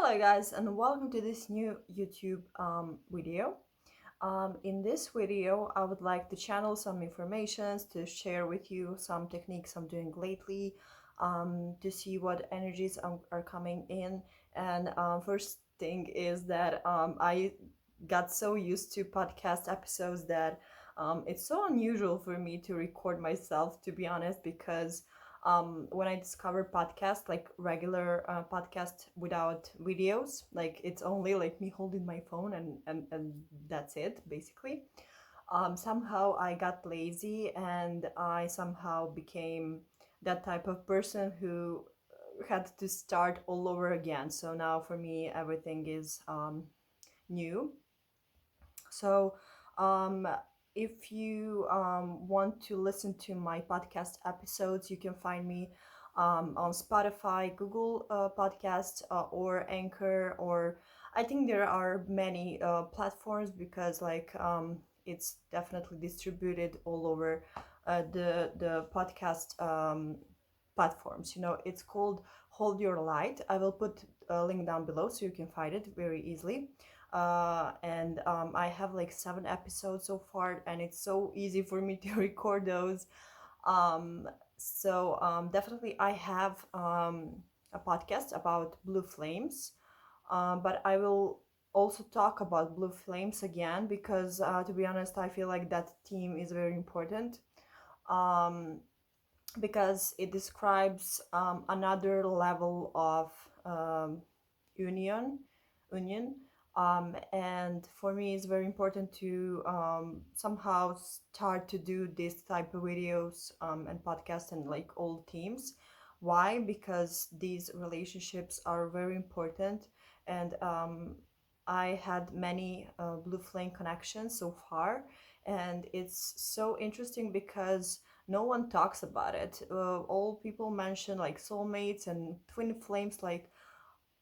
Hello guys and welcome to this new YouTube video. In this video I would like to channel some informations to share with you some techniques I'm doing lately, to see what energies are coming in. And first thing is that I got so used to podcast episodes that it's so unusual for me to record myself, to be honest, because when I discovered podcast, like regular podcast without videos, like it's only like me holding my phone and that's it basically. Somehow I got lazy and I somehow became that type of person who had to start all over again. So now for me everything is new. So, um, if you want to listen to my podcast episodes, you can find me on Spotify, Google Podcasts, or Anchor, or I think there are many platforms because it's definitely distributed all over the podcast platforms. It's called Hold Your Light. I will put a link down below so you can find it very easily. And I have like 7 episodes so far, and it's so easy for me to record those. Definitely, I have a podcast about blue flames, but I will also talk about blue flames again because, to be honest, I feel like that theme is very important. Um, because it describes another level of um, union union and for me it's very important to somehow start to do this type of videos and podcasts and like all teams. Why? Because these relationships are very important, and I had many blue flame connections so far, and it's so interesting because no one talks about it. All people mention like soulmates and twin flames, like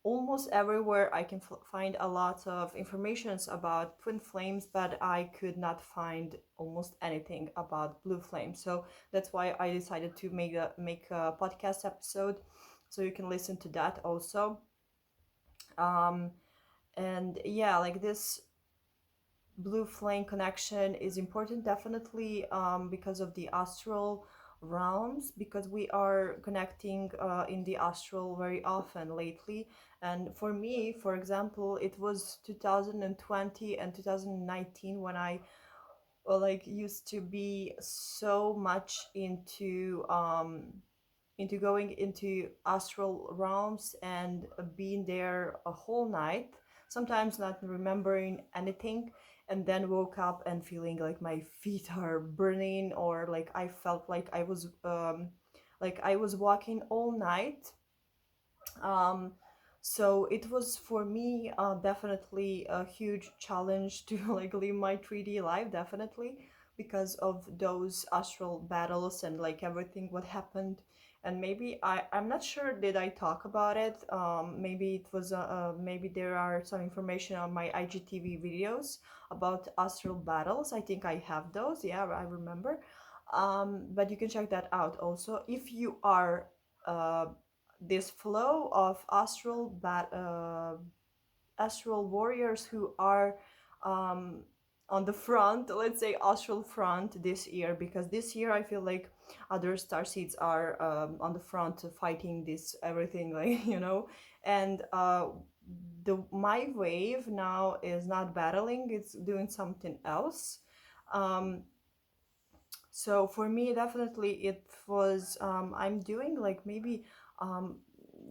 almost everywhere I can find a lot of informations about twin flames, but I could not find almost anything about blue flames. So that's why I decided to make a podcast episode, so you can listen to that also. Um, and yeah, like this blue flame connection is important definitely because of the astral realms, because we are connecting in the astral very often lately. And for me, for example, it was 2020 and 2019 when I like used to be so much into going into astral realms and being there a whole night, sometimes not remembering anything, and then woke up and feeling like my feet are burning, or like I felt like I was walking all night. um, so it was for me definitely a huge challenge to like live my 3D life, definitely, because of those astral battles and like everything what happened. And maybe I'm not sure did I talk about it. Maybe it was maybe there are some information on my IGTV videos about astral battles. I think I have those. Yeah, I remember. But you can check that out also if you are uh, this flow of astral warriors who are um, on the front, let's say astral front this year, because this year I feel like other starseeds are on the front fighting this everything, like and the my wave now is not battling, it's doing something else. um, so for me definitely it was I'm doing like maybe um,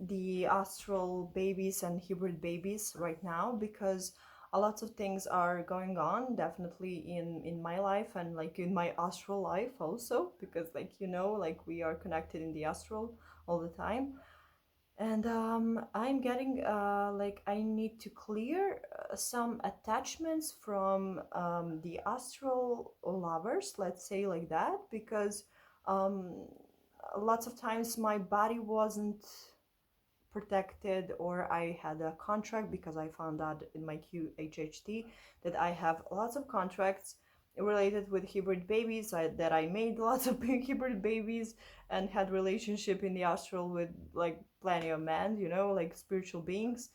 the astral babies and hybrid babies right now, because a lot of things are going on definitely in my life and like in my astral life also, because like like we are connected in the astral all the time. And I'm getting like I need to clear some attachments from the astral lovers, let's say like that, because um, lots of times my body wasn't protected, or I had a contract, because I found out in my QHHT that I have lots of contracts related with hybrid babies, that I made lots of big hybrid babies and had relationship in the astral with like plenty of men, like spiritual beings.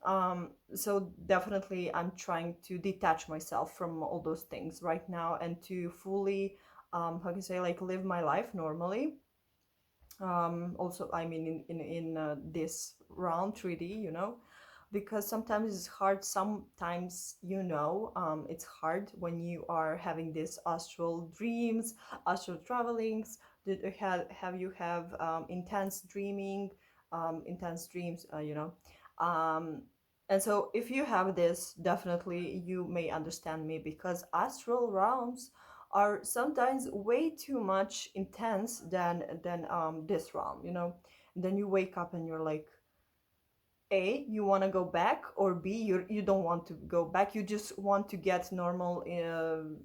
So definitely I'm trying to detach myself from all those things right now and to fully, how can you say, like live my life normally. Also, I mean, in this round 3D, because sometimes it's hard. Sometimes, it's hard when you are having these astral dreams, astral travelings. Did you have you have intense dreaming, intense dreams? Um, and so if you have this, definitely you may understand me, because astral realms are sometimes way too much intense than this realm, and then you wake up and you're like, a, you want to go back, or b, you don't want to go back, you just want to get normal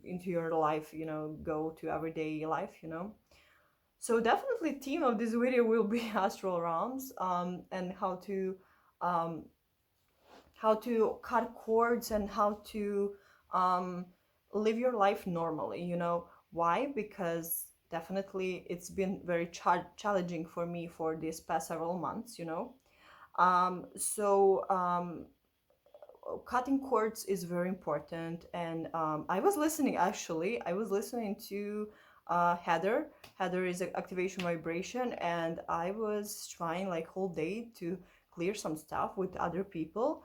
into your life, go to everyday life, so definitely theme of this video will be astral realms, and um, how to cut cords and how to um, live your life normally. Why? Because definitely it's been very challenging for me for these past several months. So cutting cords is very important, and I was listening to Heather is activation vibration, and I was trying like whole day to clear some stuff with other people,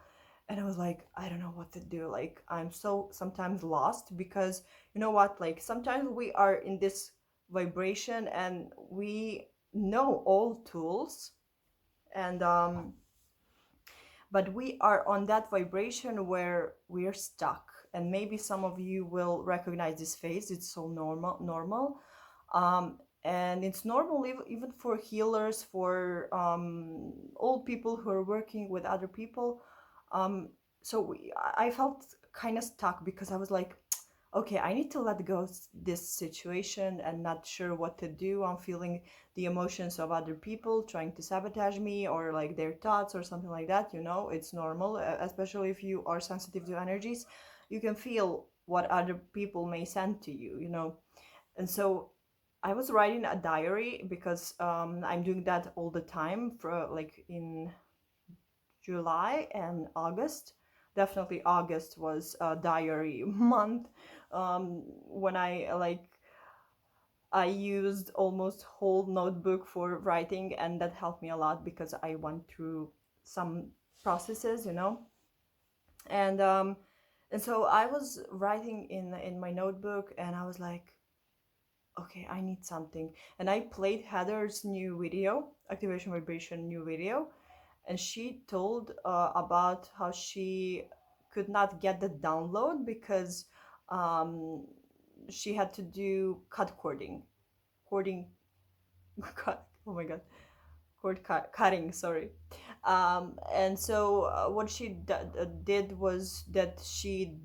and I was like, I don't know what to do, like I'm so sometimes lost, because you know what, like sometimes we are in this vibration and we know all tools, and but we are on that vibration where we're stuck, and maybe some of you will recognize this phase. It's so normal, and it's normal even for healers, for all people who are working with other people. um, so I felt kind of stuck, because I was like, okay, I need to let go this situation and not sure what to do. I'm feeling the emotions of other people trying to sabotage me, or like their thoughts or something like that. It's normal, especially if you are sensitive to energies. You can feel what other people may send to you. And so I was writing a diary, because I'm doing that all the time, for like in July and August. Definitely August was a diary month, when I used almost whole notebook for writing, and that helped me a lot, because I went through some processes. And and so I was writing in my notebook, and I was like, okay, I need something. And I played Heather's new video, activation vibration new video, and she told about how she could not get the download, because um, she had to do cording cut, oh my god, cutting, sorry. And so what she did was that she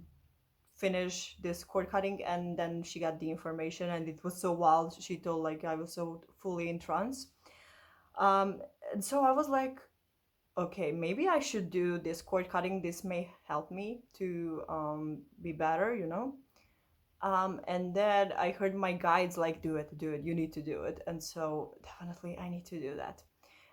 finished this cord cutting, and then she got the information, and it was so wild. She told, like, I was so fully in trance. um, and so I was like, okay, maybe I should do this cord cutting. This may help me to be better. And then I heard my guides like, do it, you need to do it. And so definitely I need to do that.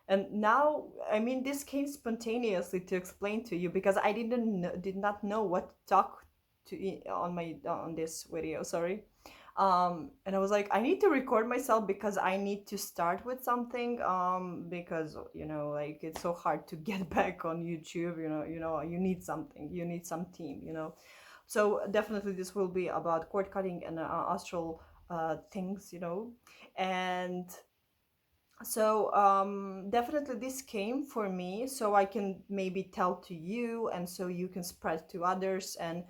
And now, I mean, this came spontaneously to explain to you, because I did not know what to talk to on this video. Sorry. And I was like, I need to record myself, because I need to start with something. Because like it's so hard to get back on YouTube. You need something. You need some team. So definitely this will be about cord cutting and astral things. And so definitely this came for me, so I can maybe tell to you, and so you can spread to others. And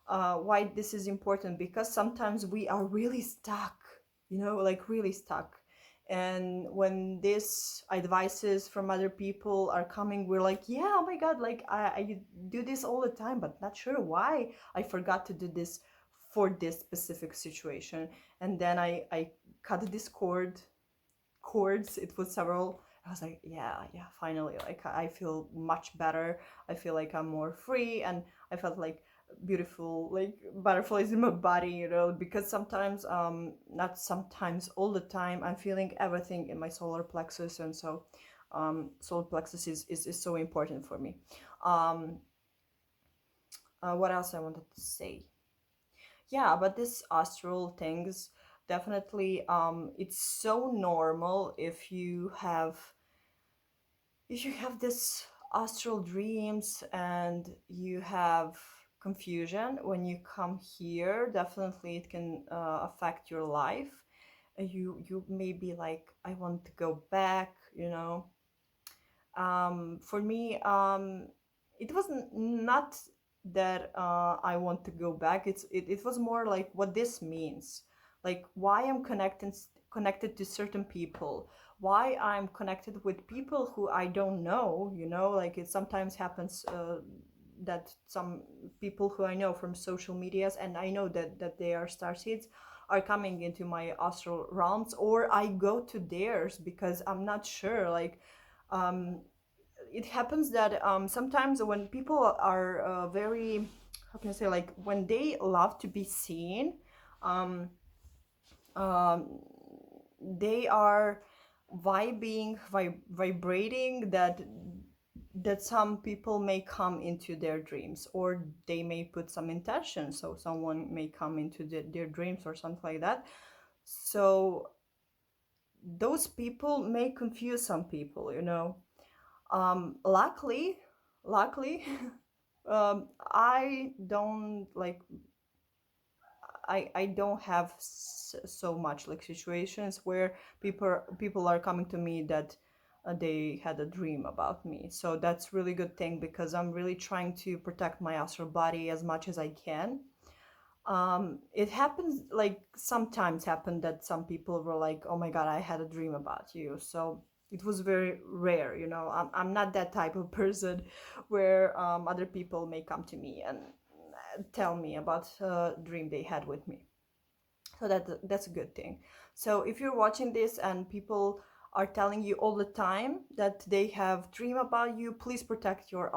why this is important, because sometimes we are really stuck, like really stuck. And when these advices from other people are coming, we're like, yeah, oh my god, like I do this all the time, but not sure why I forgot to do this for this specific situation. And then I cut this cords. It was several. I was like, yeah, finally, like I feel much better. I feel like I'm more free, and I felt like beautiful, like butterflies in my body, because sometimes, not sometimes, all the time, I'm feeling everything in my solar plexus. And so solar plexus is so important for me. um, what else I wanted to say? Yeah, but this astral things, definitely, it's so normal if you have this astral dreams and you have confusion when you come here. Definitely it can affect your life. You may be like, I want to go back, for me, it wasn't not that I want to go back. It was more like what this means, like why I'm connected to certain people, why I'm connected with people who I don't know. Like it sometimes happens that some people who I know from social medias, and I know that they are starseeds, are coming into my astral realms, or I go to theirs because I'm not sure. Like, um, it happens that sometimes when people are very, how can I say, like when they love to be seen, um, um, they are vibrating that some people may come into their dreams, or they may put some intention, so someone may come into their dreams or something like that. So those people may confuse some people, luckily I don't like I don't have so much like situations where people are coming to me that they had a dream about me. So that's really good thing, because I'm really trying to protect my astral body as much as I can. It happens, like sometimes happened that some people were like, oh my god, I had a dream about you. So it was very rare. I'm not that type of person where other people may come to me and tell me about a dream they had with me. So that's a good thing. So if you're watching this and people are telling you all the time that they have dream about you, please protect your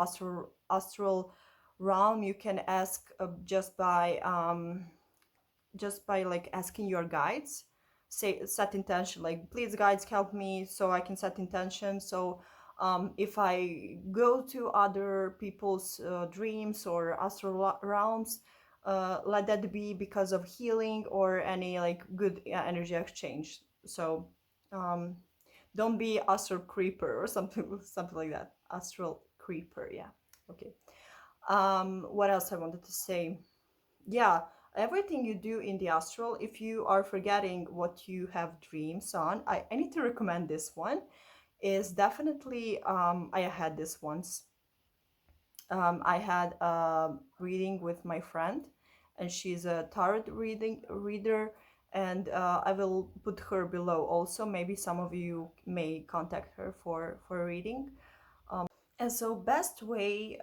astral realm. You can ask just by like asking your guides. Say, set intention, like, please guides, help me, so I can set intention. So if I go to other people's dreams or astral realms, let that be because of healing or any like good energy exchange. So um, don't be astral creeper or something like that. Astral creeper, yeah. Okay. What else I wanted to say? Yeah, everything you do in the astral, if you are forgetting what you have dreams on, I need to recommend this one. Is definitely, I had this once. I had a reading with my friend, and she's a tarot reader, and I will put her below also. Maybe some of you may contact her for a reading. And so, best way,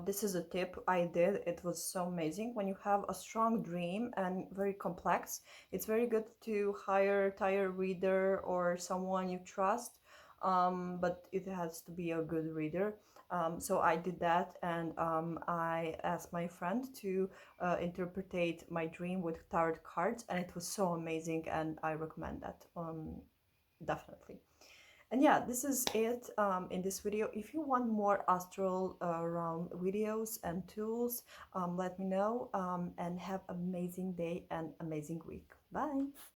this is a tip I did. It was so amazing. When you have a strong dream and very complex, it's very good to hire a tarot reader or someone you trust. But it has to be a good reader. So I did that, and I asked my friend to interpretate my dream with tarot cards, and it was so amazing. And I recommend that, definitely. And yeah, this is it in this video. If you want more astral realm videos and tools, let me know, and have amazing day and amazing week. Bye.